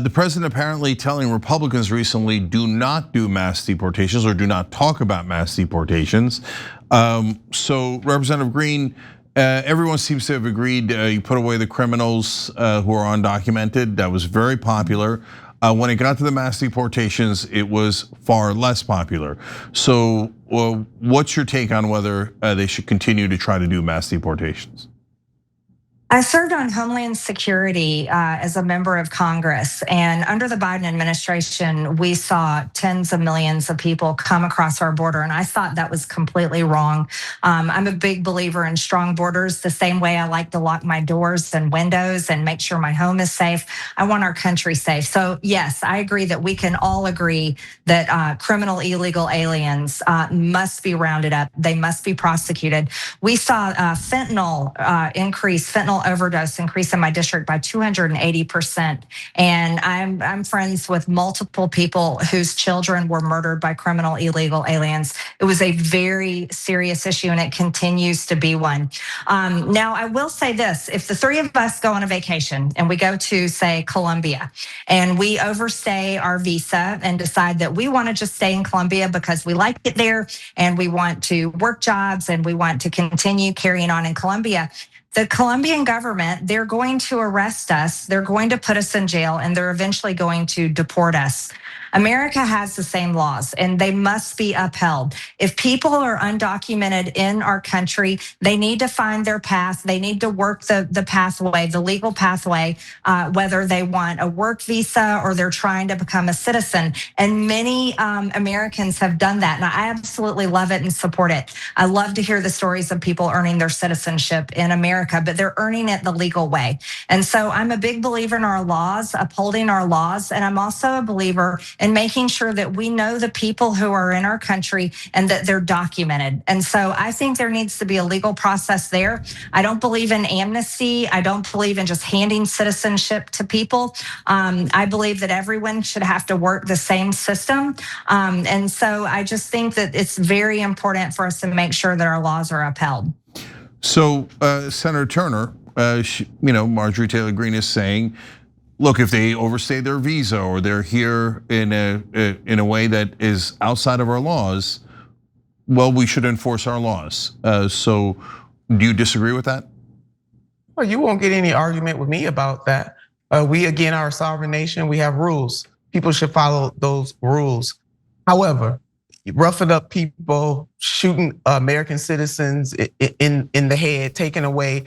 The president apparently telling Republicans recently do not do mass deportations or do not talk about mass deportations. So Representative Green, everyone seems to have agreed you put away the criminals who are undocumented. That was very popular. When it got to the mass deportations, it was far less popular. So what's your take on whether they should continue to try to do mass deportations? I served on Homeland Security as a member of Congress, and under the Biden administration, we saw tens of millions of people come across our border, and I thought that was completely wrong. I'm a big believer in strong borders, the same way I like to lock my doors and windows and make sure my home is safe. I want our country safe. So yes, I agree that we can all agree that criminal illegal aliens must be rounded up. They must be prosecuted. We saw fentanyl overdose increase in my district by 280%. And I'm friends with multiple people whose children were murdered by criminal illegal aliens. It was a very serious issue, and it continues to be one. Now, I will say this: if the three of us go on a vacation and we go to, say, Colombia, and we overstay our visa and decide that we want to just stay in Colombia because we like it there and we want to work jobs and we want to continue carrying on in Colombia, the Colombian government, they're going to arrest us, they're going to put us in jail, and they're eventually going to deport us. America has the same laws, and they must be upheld. If people are undocumented in our country, they need to find their path. They need to work the pathway, the legal pathway, whether they want a work visa or they're trying to become a citizen. And many Americans have done that, and I absolutely love it and support it. I love to hear the stories of people earning their citizenship in America, but they're earning it the legal way. And so I'm a big believer in our laws, upholding our laws, and I'm also a believer and making sure that we know the people who are in our country and that they're documented. And so I think there needs to be a legal process there. I don't believe in amnesty. I don't believe in just handing citizenship to people. I believe that everyone should have to work the same system. And so I just think that it's very important for us to make sure that our laws are upheld. So Senator Turner, Marjorie Taylor Greene is saying, look, if they overstay their visa or they're here in a way that is outside of our laws, well, we should enforce our laws. So do you disagree with that? Well, you won't get any argument with me about that. We, again, are a sovereign nation. We have rules. People should follow those rules. However, roughing up people, shooting American citizens in the head, taking away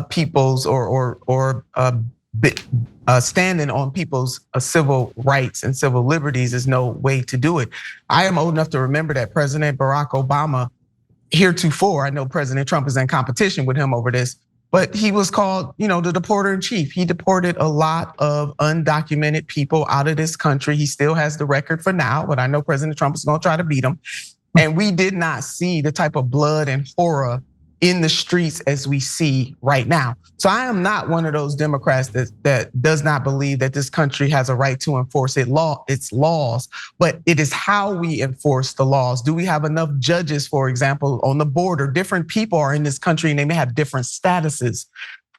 people's or standing on people's civil rights and civil liberties is no way to do it. I am old enough to remember that President Barack Obama, heretofore, I know President Trump is in competition with him over this, but he was called, the deporter in chief. He deported a lot of undocumented people out of this country. He still has the record for now, but I know President Trump is gonna try to beat him. And we did not see the type of blood and horror in the streets as we see right now. So I am not one of those Democrats that does not believe that this country has a right to enforce its laws, but it is how we enforce the laws. Do we have enough judges, for example, on the border? Different people are in this country and they may have different statuses.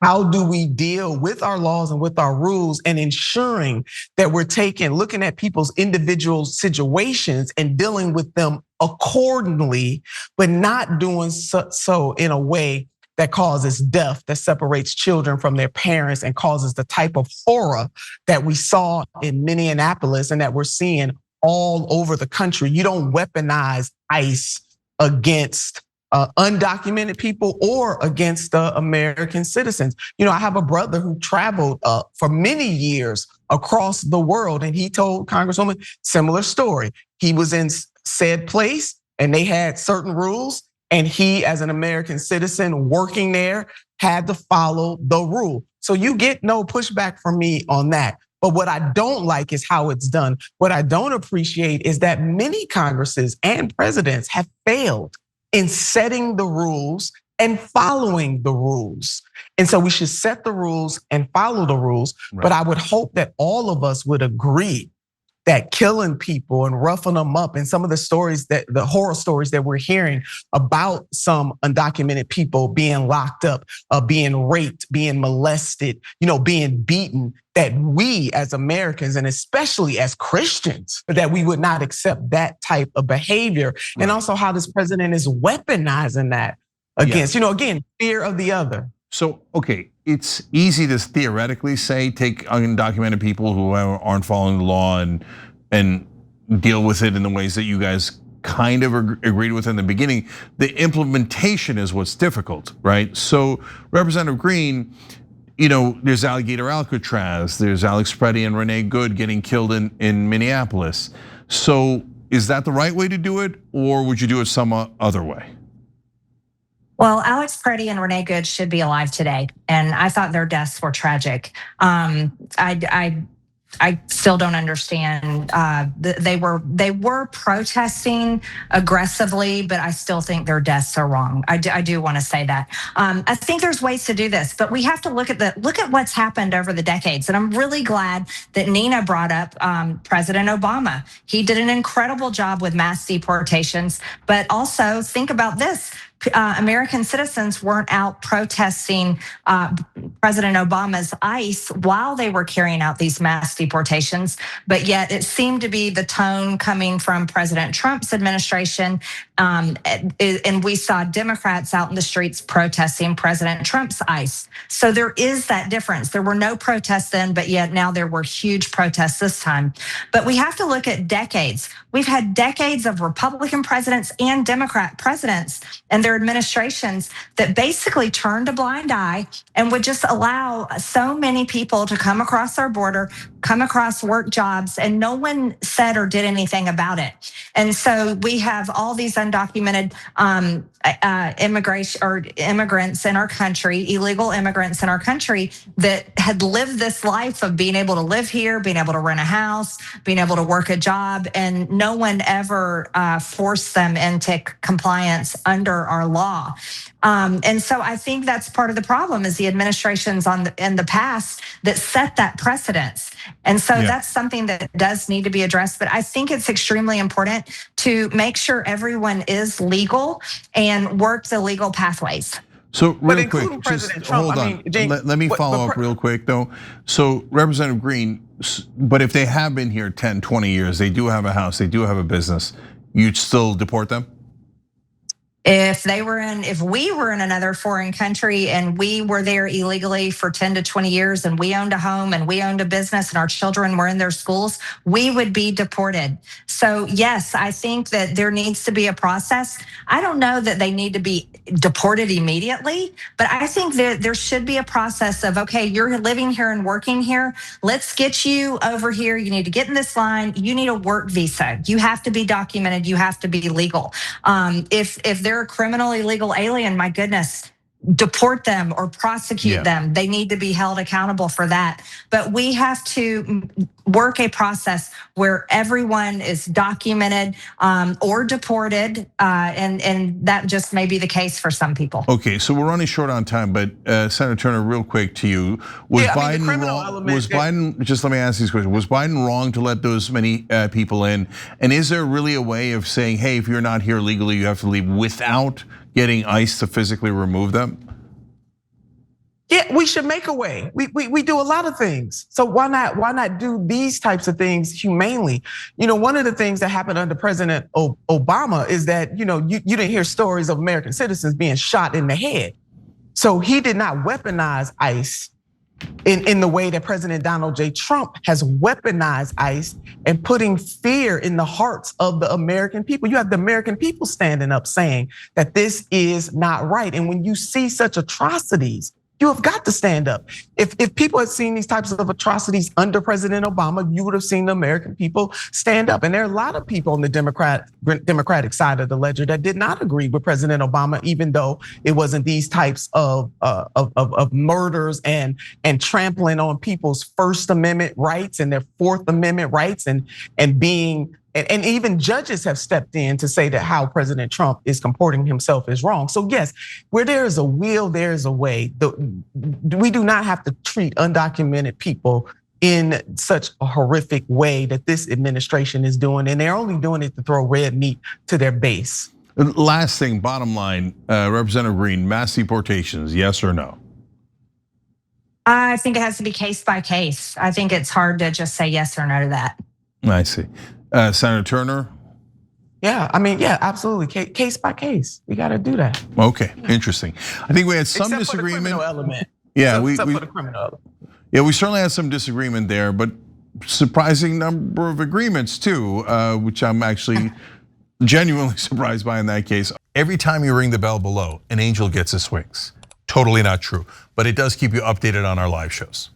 How do we deal with our laws and with our rules and ensuring that we're looking at people's individual situations and dealing with them accordingly, but not doing so in a way that causes death, that separates children from their parents and causes the type of horror that we saw in Minneapolis and that we're seeing all over the country. You don't weaponize ICE against undocumented people or against American citizens. I have a brother who traveled for many years across the world, and he told Congresswoman similar story. He was in said place and they had certain rules, and he, as an American citizen working there, had to follow the rule. So you get no pushback from me on that. But what I don't like is how it's done. What I don't appreciate is that many Congresses and presidents have failed in setting the rules and following the rules. And so we should set the rules and follow the rules. Right. But I would hope that all of us would agree that killing people and roughing them up, and some of the stories the horror stories that we're hearing about some undocumented people being locked up, being raped, being molested, being beaten, that we as Americans and especially as Christians, that we would not accept that type of behavior. Right. And also how this president is weaponizing that against, again, fear of the other. So, okay, it's easy to theoretically say, take undocumented people who aren't following the law and deal with it in the ways that you guys kind of agreed with in the beginning. The implementation is what's difficult, right? So Representative Green, there's Alligator Alcatraz, there's Alex Preddy and Renee Good getting killed in Minneapolis. So is that the right way to do it, or would you do it some other way? Well, Alex Preddy and Renee Good should be alive today, and I thought their deaths were tragic. I still don't understand. They were protesting aggressively, but I still think their deaths are wrong. I do want to say that. I think there's ways to do this, but we have to look at what's happened over the decades. And I'm really glad that Nina brought up President Obama. He did an incredible job with mass deportations, but also think about this. American citizens weren't out protesting President Obama's ICE while they were carrying out these mass deportations, but yet it seemed to be the tone coming from President Trump's administration, and we saw Democrats out in the streets protesting President Trump's ICE. So there is that difference. There were no protests then, but yet now there were huge protests this time. But we have to look at decades. We've had decades of Republican presidents and Democrat presidents and their administrations that basically turned a blind eye and would just allow so many people to come across our border, come across work jobs, and no one said or did anything about it. And so we have all these undocumented immigration or immigrants in our country, illegal immigrants in our country that had lived this life of being able to live here, being able to rent a house, being able to work a job, and no one ever forced them into compliance under our law. And so I think that's part of the problem is the administrations in the past that set that precedence. And so that's something that does need to be addressed. But I think it's extremely important to make sure everyone is legal and work the legal pathways. So real quick, just hold on. Let me follow up real quick though. So Representative Green, but if they have been here 10, 20 years, they do have a house, they do have a business, you'd still deport them? If we were in another foreign country and we were there illegally for 10 to 20 years and we owned a home and we owned a business and our children were in their schools, we would be deported. So yes, I think that there needs to be a process. I don't know that they need to be deported immediately, but I think that there should be a process of, okay, you're living here and working here. Let's get you over here. You need to get in this line. You need a work visa. You have to be documented. You have to be legal. If they're a criminal illegal alien, my goodness, deport them or prosecute them. They need to be held accountable for that. But we have to work a process where everyone is documented or deported, and that just may be the case for some people. Okay, so we're running short on time, but Senator Turner, real quick to you, was Biden wrong? Was Biden, just let me ask these questions, was Biden wrong to let those many people in? And is there really a way of saying, hey, if you're not here legally, you have to leave without getting ICE to physically remove them? Yeah, we should make a way. We do a lot of things. So why not do these types of things humanely? One of the things that happened under President Obama is that, you didn't hear stories of American citizens being shot in the head. So he did not weaponize ICE in the way that President Donald J. Trump has weaponized ICE and putting fear in the hearts of the American people. You have the American people standing up saying that this is not right. And when you see such atrocities, you have got to stand up. If people had seen these types of atrocities under President Obama, you would have seen the American people stand up. And there are a lot of people on the Democratic side of the ledger that did not agree with President Obama, even though it wasn't these types of murders and trampling on people's First Amendment rights and their Fourth Amendment rights and being. And even judges have stepped in to say that how President Trump is comporting himself is wrong. So yes, where there is a will, there is a way. We do not have to treat undocumented people in such a horrific way that this administration is doing, and they're only doing it to throw red meat to their base. Last thing, bottom line, Representative Green, mass deportations, yes or no? I think it has to be case by case. I think it's hard to just say yes or no to that. I see. Senator Turner? Yeah, I mean, yeah, absolutely. Case by case. We got to do that. Okay, interesting. I think we had some Except disagreement. For the criminal element. Yeah, except for the criminal element. Yeah, we certainly had some disagreement there, but surprising number of agreements too, which I'm actually genuinely surprised by in that case. Every time you ring the bell below, an angel gets his wings. Totally not true, but it does keep you updated on our live shows.